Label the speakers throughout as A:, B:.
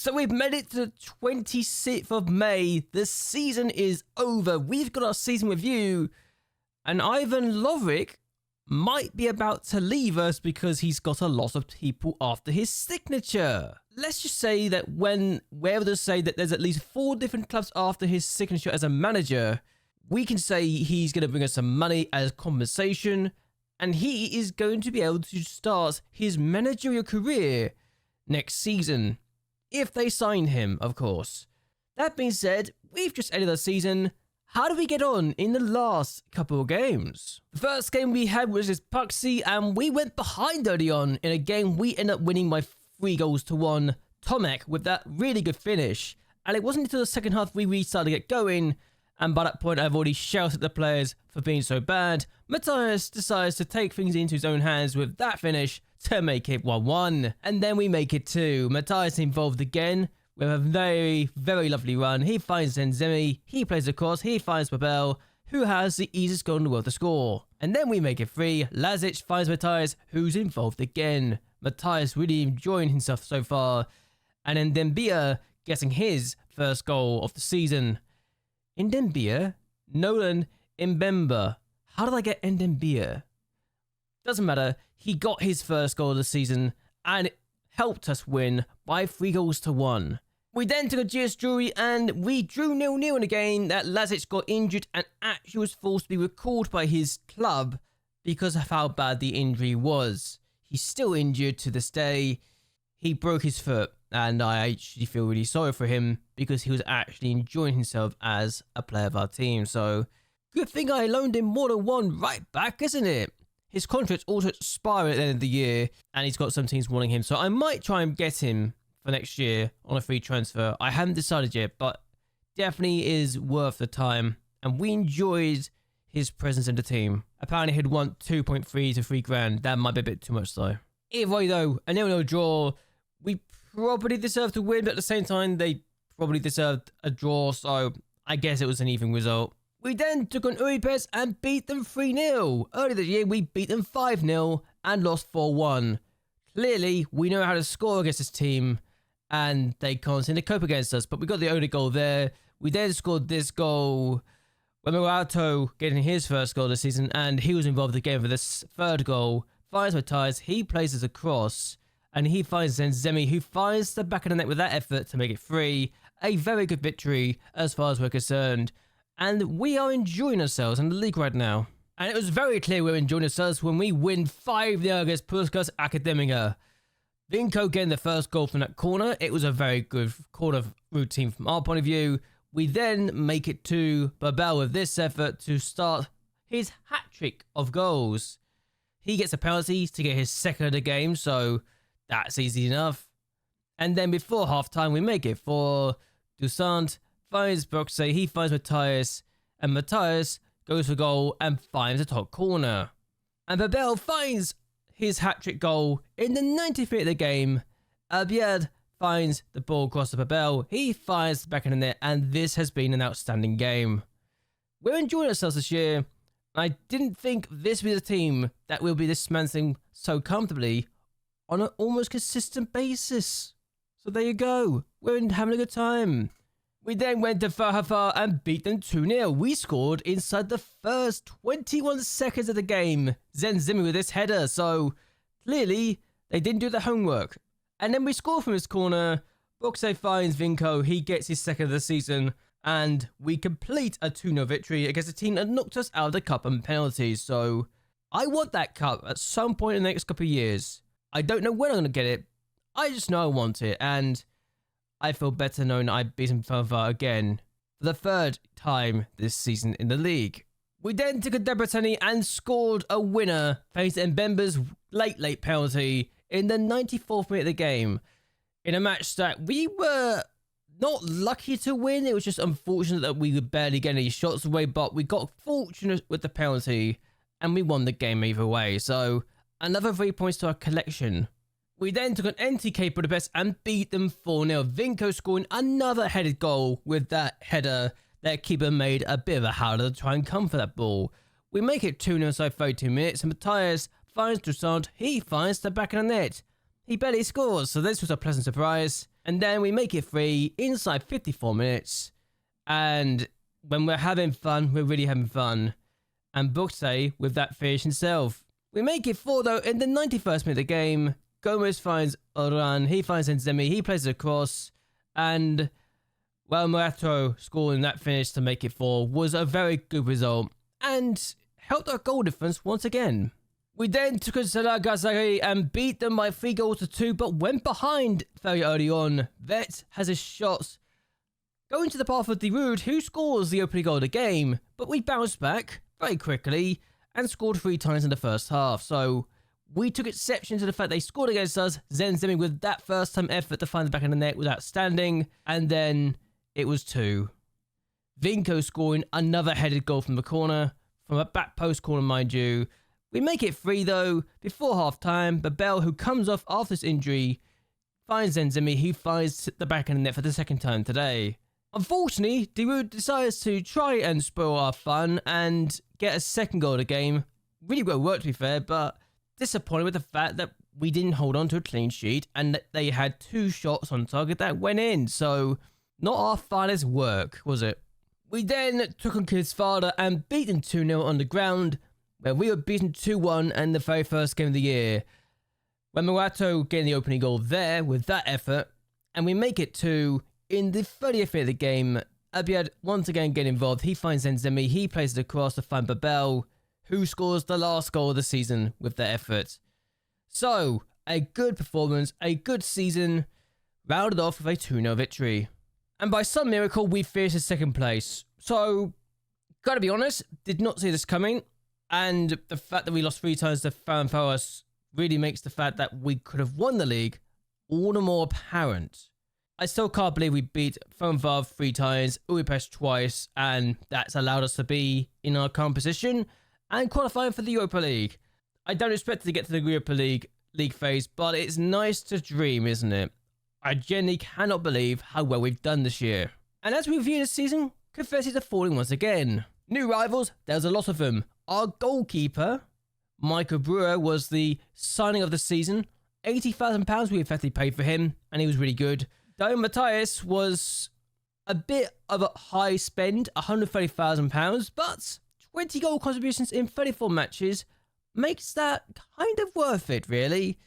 A: So we've made it to the 26th of May. The season is over. We've got our season review. And Ivan Lovric might be about to leave us because he's got a lot of people after his signature. Let's just say that when we're able to say that there's at least 4 different clubs after his signature as a manager, we can say he's going to bring us some money as compensation. And he is going to be able to start his managerial career next season. If they sign him, of course. That being said, we've just ended the season. How did we get on in the last couple of games? The first game we had was this Puxy, and we went behind early on. In a game, we ended up winning by 3-1. Tomek with that really good finish. And it wasn't until the second half we really started to get going. And by that point, I've already shouted at the players for being so bad. Matthias decides to take things into his own hands with that finish to make it 1-1. And then we make it 2. Matthias involved again with a very, very lovely run. He finds Zenzemi, he plays across, he finds Babel, who has the easiest goal in the world to score. And then we make it 3. Lazic finds Matthias, who's involved again. Matthias really enjoying himself so far. And then Dembia getting his first goal of the season. Ndembia, Nolan Mbemba. How did I get Ndembia? Doesn't matter. He got his first goal of the season and it helped us win by 3-1. We then took a GS Jury and we drew 0-0 in a game that Lazic got injured and actually was forced to be recalled by his club because of how bad the injury was. He's still injured to this day. He broke his foot and I actually feel really sorry for him because he was actually enjoying himself as a player of our team. So good thing I loaned him more than one right back, isn't it? His contract's also expiring at the end of the year and he's got some teams wanting him. So I might try and get him for next year on a free transfer. I haven't decided yet, but definitely is worth the time. And we enjoyed his presence in the team. Apparently he'd want 2.3 to 3 grand. That might be a bit too much though. Either way though, a 0-0 draw. We probably deserved to win, but at the same time, they probably deserved a draw. So I guess it was an even result. We then took on Budapest and beat them 3-0. Earlier this year, we beat them 5-0 and lost 4-1. Clearly, we know how to score against this team and they can't seem to cope against us. But we got the only goal there. We then scored this goal when Murato getting his first goal this season and he was involved again for this third goal. Finds Matthias, he plays us across and he finds Zenzemi who finds the back of the net with that effort to make it 3. A very good victory as far as we're concerned. And we are enjoying ourselves in the league right now. And it was very clear we were enjoying ourselves when we win 5-0 against Puskas Academica. Vinko getting the first goal from that corner. It was a very good corner routine from our point of view. We then make it to Babel with this effort to start his hat-trick of goals. He gets a penalty to get his second of the game, so that's easy enough. And then before half-time, we make it for Dusant. Finds Broxey, he finds Matthias, and Matthias goes for goal and finds the top corner. And Babel finds his hat-trick goal in the 90th minute of the game. Albiad finds the ball across to Babel, he finds the back of the net, and this has been an outstanding game. We're enjoying ourselves this year. I didn't think this would be the team that will be dismantling so comfortably on an almost consistent basis. So there you go. We're having a good time. We then went to Fahafa and beat them 2-0. We scored inside the first 21 seconds of the game. Zenzimi with this header, so clearly they didn't do the homework. And then we score from his corner. Broxey finds Vinko, he gets his second of the season, and we complete a 2-0 victory against a team that knocked us out of the cup and penalties. So I want that cup at some point in the next couple of years. I don't know when I'm going to get it. I just know I want it, and I feel better knowing I beat him further again for the 3rd time this season in the league. We then took a Debreceni and scored a winner thanks to Mbemba's late penalty in the 94th minute of the game. In a match that we were not lucky to win, it was just unfortunate that we could barely get any shots away, but we got fortunate with the penalty and we won the game either way. So another 3 points to our collection. We then took an NTK Budapest and beat them 4-0. Vinko scoring another headed goal with that header. Their keeper made a bit of a howler to try and come for that ball. We make it 2-0 inside 32 minutes and Matthias finds Dusant. He finds the back of the net. He barely scores, so this was a pleasant surprise. And then we make it 3 inside 54 minutes. And when we're having fun, we're really having fun. And Buxte with that finish himself. We make it 4 though in the 91st minute of the game. Gomez finds Oran, he finds Nzemi, he plays it across. And well, Morato scoring that finish to make it 4 was a very good result. And helped our goal difference once again. We then took on Galatasaray and beat them by 3-2, but went behind very early on. Vet has his shots going to the path of Giroud, who scores the opening goal of the game. But we bounced back very quickly and scored 3 times in the first half. So we took exception to the fact they scored against us. Zemi with that first time effort to find the back of the net was outstanding. And then it was 2. Vinko scoring another headed goal from the corner, from a back post corner, mind you. We make it 3 though, before half-time. Babel, who comes off after this injury, finds Nzemi, who finds the back of the net for the second time today. Unfortunately, Giroud decides to try and spoil our fun and get a second goal of the game. Really well worked, to be fair, but disappointed with the fact that we didn't hold on to a clean sheet and that they had 2 shots on target that went in. So, not our finest work, was it? We then took on Kidsfather and beat them 2-0 on the ground, where we were beaten 2-1 in the very first game of the year. When Morato getting the opening goal there with that effort, and we make it 2 in the 30th minute of the game. Abiad once again getting involved. He finds Nzemi, he plays it across to find Babel, who scores the last goal of the season with their effort. So, a good performance, a good season, rounded off with a 2-0 victory. And by some miracle, we finished in second place. So, gotta be honest, did not see this coming. And the fact that we lost 3 times to Ferencváros really makes the fact that we could have won the league all the more apparent. I still can't believe we beat Ferencváros 3 times, Budapest twice, and that's allowed us to be in our current position and qualifying for the Europa League. I don't expect to get to the Europa League phase, but it's nice to dream, isn't it? I genuinely cannot believe how well we've done this year. And as we review this season, confesses are falling once again. New rivals, there's a lot of them. Our goalkeeper, Michael Brewer, was the signing of the season. £80,000 we effectively paid for him, and he was really good. Though Matthias was a bit of a high spend, £130,000, but 20 goal contributions in 34 matches makes that kind of worth it, really.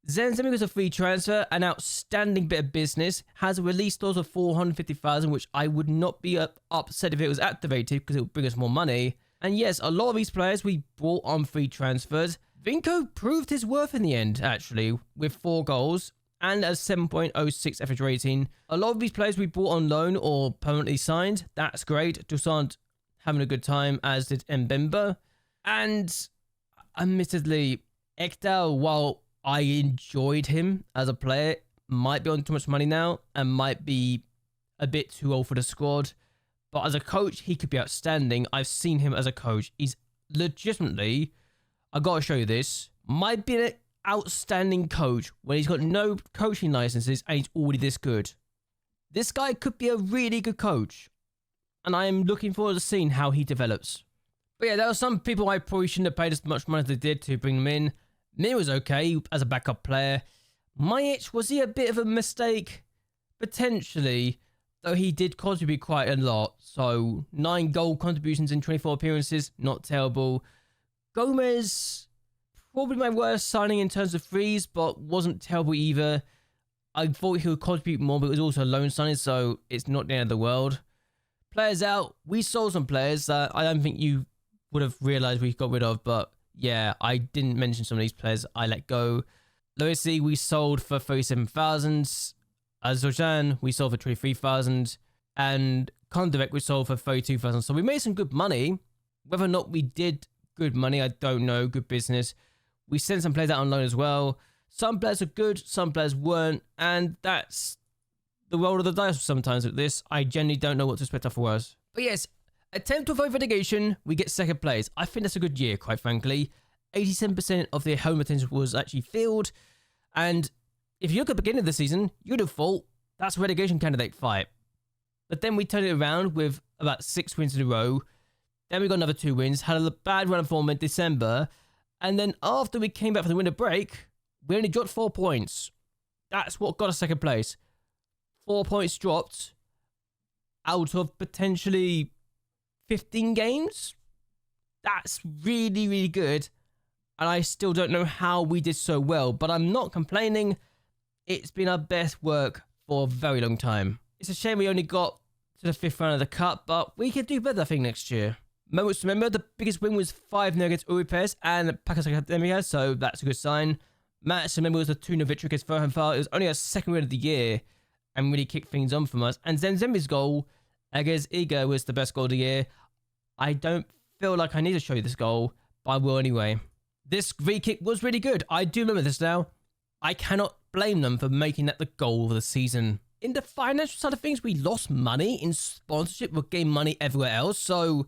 A: Zemi was a free transfer, an outstanding bit of business, has a release clause of $450,000, which I would not be upset if it was activated because it would bring us more money. And yes, a lot of these players we brought on free transfers. Vinko proved his worth in the end, actually, with 4 goals and a 7.06 average rating. A lot of these players we brought on loan or permanently signed. That's great. Toussaint having a good time, as did Mbemba. And admittedly, Ekdal, while I enjoyed him as a player, might be on too much money now and might be a bit too old for the squad. But as a coach, he could be outstanding. I've seen him as a coach. He's legitimately, I gotta show you this, might be an outstanding coach when he's got no coaching licenses and he's already this good. This guy could be a really good coach. And I am looking forward to seeing how he develops. But yeah, there are some people I probably shouldn't have paid as much money as they did to bring them in. Mir was okay as a backup player. Majic, was he a bit of a mistake? Potentially, though he did contribute quite a lot. So 9 goal contributions in 24 appearances, not terrible. Gomez, probably my worst signing in terms of frees, but wasn't terrible either. I thought he would contribute more, but it was also a loan signing, so it's not the end of the world. Players out, we sold some players that I don't think you would have realised we got rid of, but yeah, I didn't mention some of these players I let go. Loisi, we sold for 37,000. Zojan, we sold for 23,000. And Kondivek, we sold for 32,000. So we made some good money. Whether or not we did good money, I don't know. Good business. We sent some players out on loan as well. Some players are good, some players weren't. And that's the roll of the dice sometimes with this. I genuinely don't know what to expect afterwards. But yes, attempt to avoid relegation, we get second place. I think that's a good year, quite frankly. 87% of the home attendance was actually filled. And if you look at the beginning of the season, you'd have thought that's a relegation candidate fight. But then we turned it around with about 6 wins in a row. Then we got another 2 wins, had a bad run of form in December. And then after we came back from the winter break, we only dropped 4 points. That's what got us second place. 4 points dropped out of potentially 15 games. That's really, really good. And I still don't know how we did so well, but I'm not complaining. It's been our best work for a very long time. It's a shame we only got to the 5th round of the cup, but we could do better, I think, next year. Moments to remember, the biggest win was 5-0 against Budapest and Pakas Academia, so that's a good sign. Match to remember was a 2-0 victory against Furhanfar. It was only our second win of the year and really kicked things on from us. And Zenzemi's goal against Iga was the best goal of the year. I don't feel like I need to show you this goal, but I will anyway. This free kick was really good. I do remember this now. I cannot blame them for making that the goal of the season. In the financial side of things, we lost money in sponsorship. We gained money everywhere else. So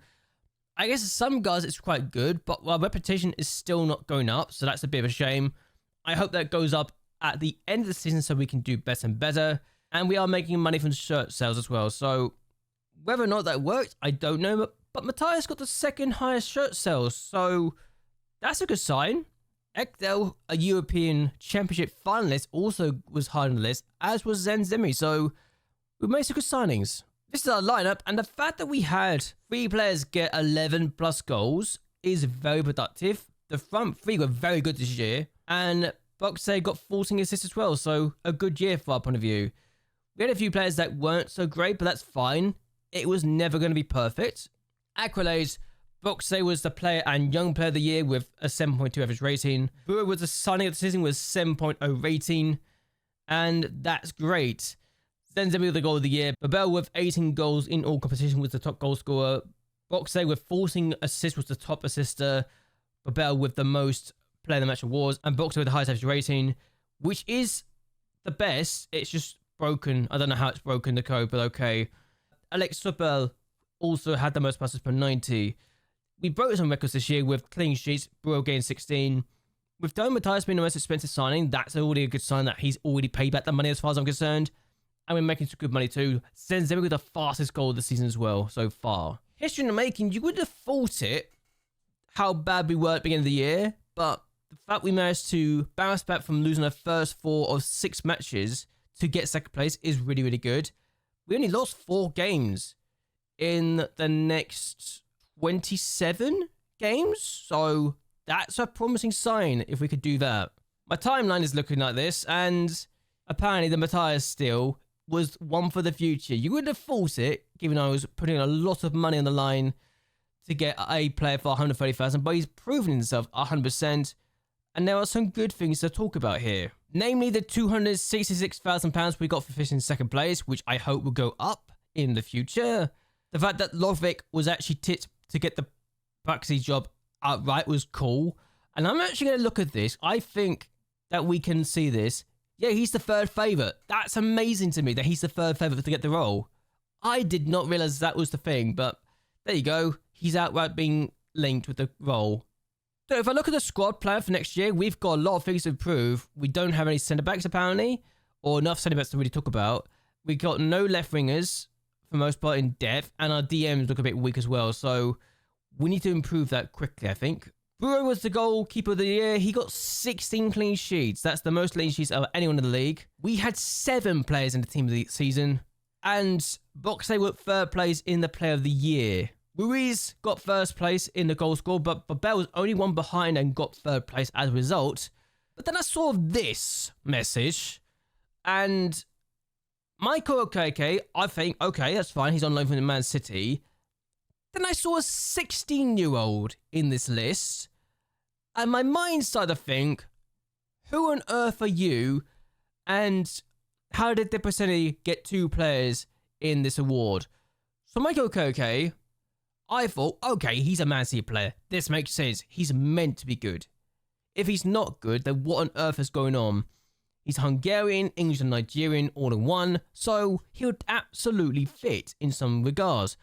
A: I guess for some guys it's quite good, but our reputation is still not going up. So that's a bit of a shame. I hope that goes up at the end of the season so we can do better and better. And we are making money from shirt sales as well. So whether or not that worked, I don't know. But Matthias got the second highest shirt sales. So that's a good sign. Ekdal, a European Championship finalist, also was high on the list, as was Zenzemi. So we made some good signings. This is our lineup, and the fact that we had 3 players get 11 plus goals is very productive. The front 3 were very good this year, and Boxe got 14 assists as well, so a good year from our point of view. We had a few players that weren't so great, but that's fine. It was never going to be perfect. Accolades, Boxe was the player and young player of the year with a 7.2 average rating. Brewer was the signing of the season with 7.0 rating, and that's great. Zenzemi with the goal of the year. Babel with 18 goals in all competition was the top goal scorer. Boxe with 14 assists was the top assister. Babel with the most player of the match awards, and Boxe with the highest average rating, which is the best. It's just broken. I don't know how it's broken, the code, but okay. Alex Supel also had the most passes per 90. We broke some records this year with clean sheets. Brewer gained 16. With Don Matthias being the most expensive signing, that's already a good sign that he's already paid back the money as far as I'm concerned. And we're making some good money too. Zenzemi with the fastest goal of the season as well, so far. History in the making, you would have thought it, how bad we were at the beginning of the year, but the fact we managed to bounce back from losing our first 4 of 6 matches to get second place is really, really good. We only lost 4 games in the next 27 games, so that's a promising sign if we could do that. My timeline is looking like this, and apparently the Matthias steal was one for the future. You would have thought it, given I was putting a lot of money on the line to get a player for 130,000, but he's proven himself 100%, and there are some good things to talk about here. Namely, the £266,000 we got for finishing second place, which I hope will go up in the future. The fact that Lovik was actually tipped to get the Praxi job outright was cool. And I'm actually going to look at this. I think that we can see this. Yeah, he's the third favourite. That's amazing to me that he's the third favourite to get the role. I did not realise that was the thing, but there you go. He's outright being linked with the role. So if I look at the squad plan for next year, we've got a lot of things to improve. We don't have any centre-backs apparently, or enough centre-backs to really talk about. We got no left-wingers for most part in depth, and our DMs look a bit weak as well, so we need to improve that quickly, I think. Brewer was the goalkeeper of the year. He got 16 clean sheets. That's the most clean sheets of anyone in the league. We had 7 players in the team of the season, and Boxe were third place in the player of the year. Ruiz got first place in the goal score, but Babel was only one behind and got third place as a result. But then I saw this message, and Michael Okeke, I think, okay, that's fine. He's on loan from Man City. Then I saw a 16-year-old in this list, and my mind started to think, who on earth are you, and how did the Preseni get 2 players in this award? So Michael Okeke, I thought, okay, he's a Man City player. This makes sense. He's meant to be good. If he's not good, then what on earth is going on? He's Hungarian, English and Nigerian all in one, so he would absolutely fit in some regards.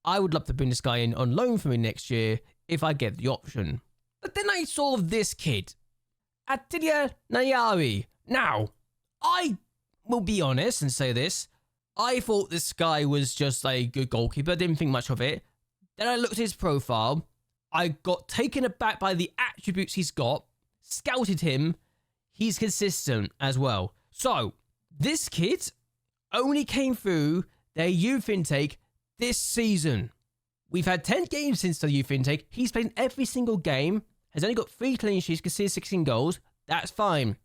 A: I would love to bring this guy in on loan for me next year if I get the option. But then I saw this kid, Atilla Nayari. Now, I will be honest and say this. I thought this guy was just a good goalkeeper. Didn't think much of it. Then I looked at his profile. I got taken aback by the attributes he's got. Scouted him. He's consistent as well. So, this kid, only came through their youth intake this season. We've had 10 games since the youth intake. He's played in every single game, has only got 3 clean sheets, conceded 16 goals. That's fine.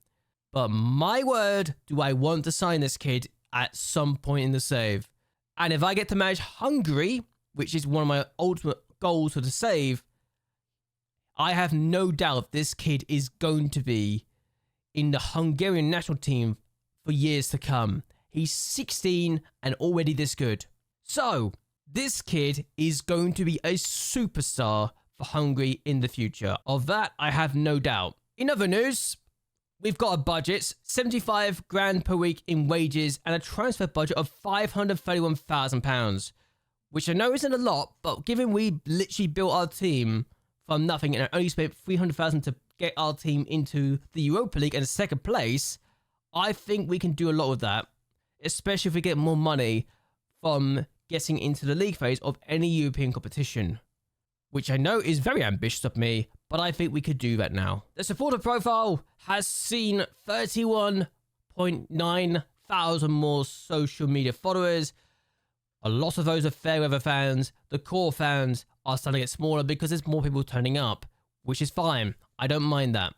A: But my word, do I want to sign this kid at some point in the save. And if I get to manage Hungary, which is one of my ultimate goals for the save, I have no doubt this kid is going to be in the Hungarian national team for years to come. He's 16 and already this good. So, this kid is going to be a superstar for Hungary in the future. Of that, I have no doubt. In other news, we've got a budget, 75 grand per week in wages and a transfer budget of £531,000, which I know isn't a lot, but given we literally built our team from nothing and only spent £300,000 to get our team into the Europa League and second place, I think we can do a lot with that, especially if we get more money from getting into the league phase of any European competition, which I know is very ambitious of me, but I think we could do that now. The supporter profile has seen 31.9 thousand more social media followers. A lot of those are fair weather fans. The core fans are starting to get smaller because there's more people turning up, which is fine. I don't mind that.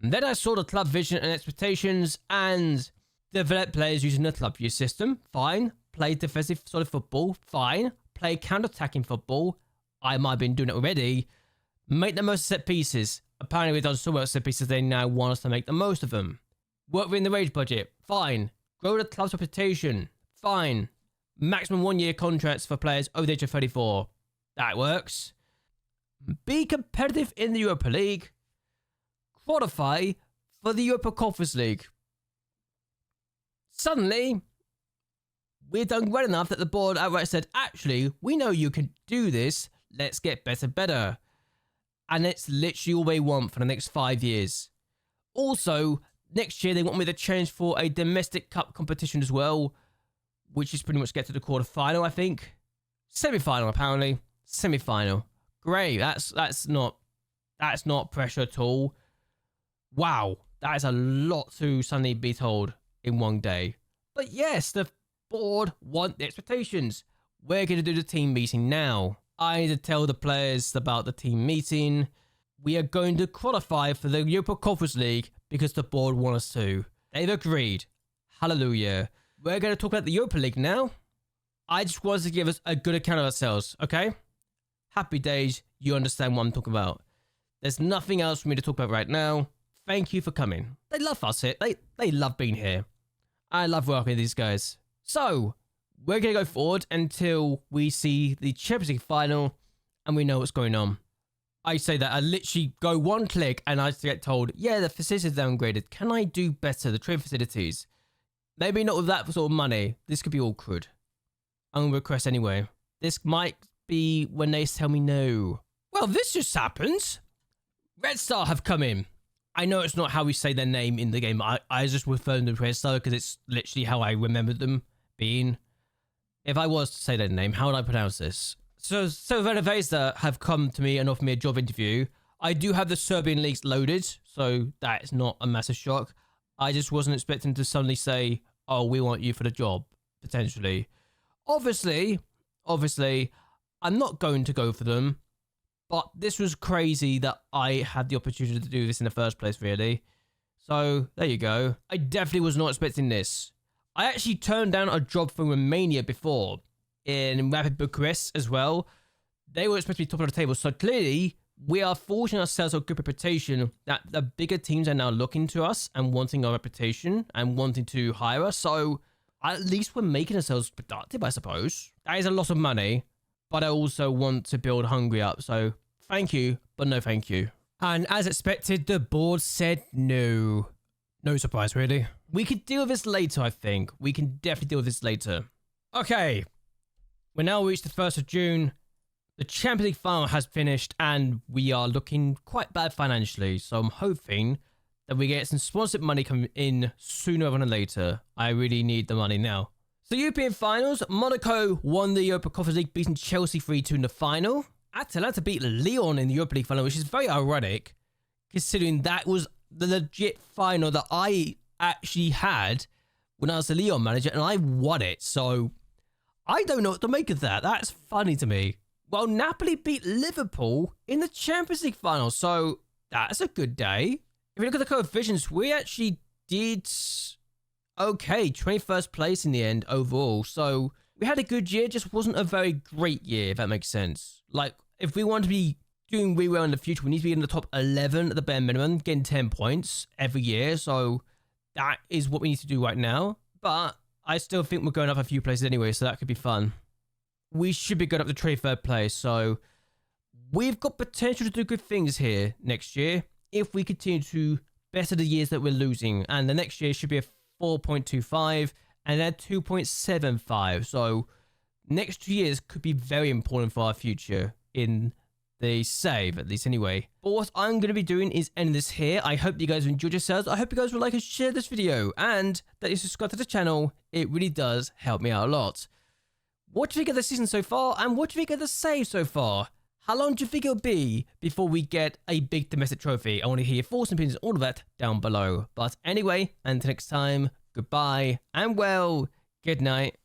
A: And then I saw the club vision and expectations and develop players using the club view system. Fine. Play defensive solid football. Fine. Play counter-attacking football. I might have been doing it already. Make the most of set pieces. Apparently we've done so well set pieces they now want us to make the most of them. Work within the wage budget. Fine. Grow the club's reputation. Fine. Maximum 1-year contracts for players over the age of 34. That works. Be competitive in the Europa League. Qualify for the Europa Conference League. Suddenly, we've done well enough that the board outright said, actually, we know you can do this. Let's get better. And it's literally all they want for the next 5 years. Also, next year they want me to change for a domestic cup competition as well, which is pretty much get to the quarterfinal, I think. Semi-final, apparently. Semi-final. Great. That's not pressure at all. Wow. That is a lot to suddenly be told in one day. But yes, the board want the expectations. We're going to do the team meeting now. I need to tell the players about the team meeting. We are going to qualify for the Europa Conference League because the board want us to. They've agreed. Hallelujah. We're going to talk about the Europa League now. I just wanted to give us a good account of ourselves, okay? Happy days, you understand what I'm talking about. There's nothing else for me to talk about right now. Thank you for coming. They love us here. They love being here. I love working with these guys. So, we're going to go forward until we see the Champions League final and we know what's going on. I say that I literally go one click and I get told, yeah, the facilities are downgraded. Can I do better? The trade facilities. Maybe not with that sort of money. This could be awkward. I'm going to request anyway. This might be when they tell me no. Well, this just happened. Red Star have come in. I know it's not how we say their name in the game. I just refer them to Red Star because it's literally how I remember them being. If I was to say their name, how would I pronounce this? So Venezuela have come to me and offered me a job interview. I do have the Serbian leagues loaded, so that is not a massive shock. I just wasn't expecting to suddenly say, oh, we want you for the job, potentially. Obviously, I'm not going to go for them, but this was crazy that I had the opportunity to do this in the first place, really. So, there you go. I definitely was not expecting this. I actually turned down a job from Romania before, in Rapid Bucharest as well. They were supposed to be top of the table, so clearly, we are forcing ourselves a good reputation that the bigger teams are now looking to us and wanting our reputation and wanting to hire us. So at least we're making ourselves productive, I suppose. That is a lot of money, but I also want to build Hungary up. So thank you, but no thank you. And as expected, the board said no. No surprise, really. We could deal with this later, I think. We can definitely deal with this later. Okay. We're now reached the 1st of June. The Champions League final has finished and we are looking quite bad financially. So I'm hoping that we get some sponsored money coming in sooner rather than later. I really need the money now. So European finals, Monaco won the Europa Conference League, beating Chelsea 3-2 in the final. Atalanta beat Lyon in the Europa League final, which is very ironic, considering that was the legit final that I actually had when I was the Lyon manager, and I won it. So I don't know what to make of that. That's funny to me. Well, Napoli beat Liverpool in the Champions League final, so that's a good day. If you look at the coefficients, we actually did okay, 21st place in the end overall. So we had a good year, just wasn't a very great year, if that makes sense. Like, if we want to be doing really well in the future, we need to be in the top 11 at the bare minimum, getting 10 points every year. So that is what we need to do right now. But I still think we're going up a few places anyway, so that could be fun. We should be going up to trade third place, so we've got potential to do good things here next year if we continue to better the years that we're losing. And the next year should be a 4.25 and then 2.75. So next 2 years could be very important for our future in the save, at least anyway. But what I'm going to be doing is end this here. I hope you guys enjoyed yourselves. I hope you guys will like and share this video and that you subscribe to the channel. It really does help me out a lot. What do you think of the season so far, and what do you think of the save so far? How long do you think it'll be before we get a big domestic trophy? I want to hear your thoughts and opinions, all of that down below. But anyway, until next time, goodbye, and well, good night.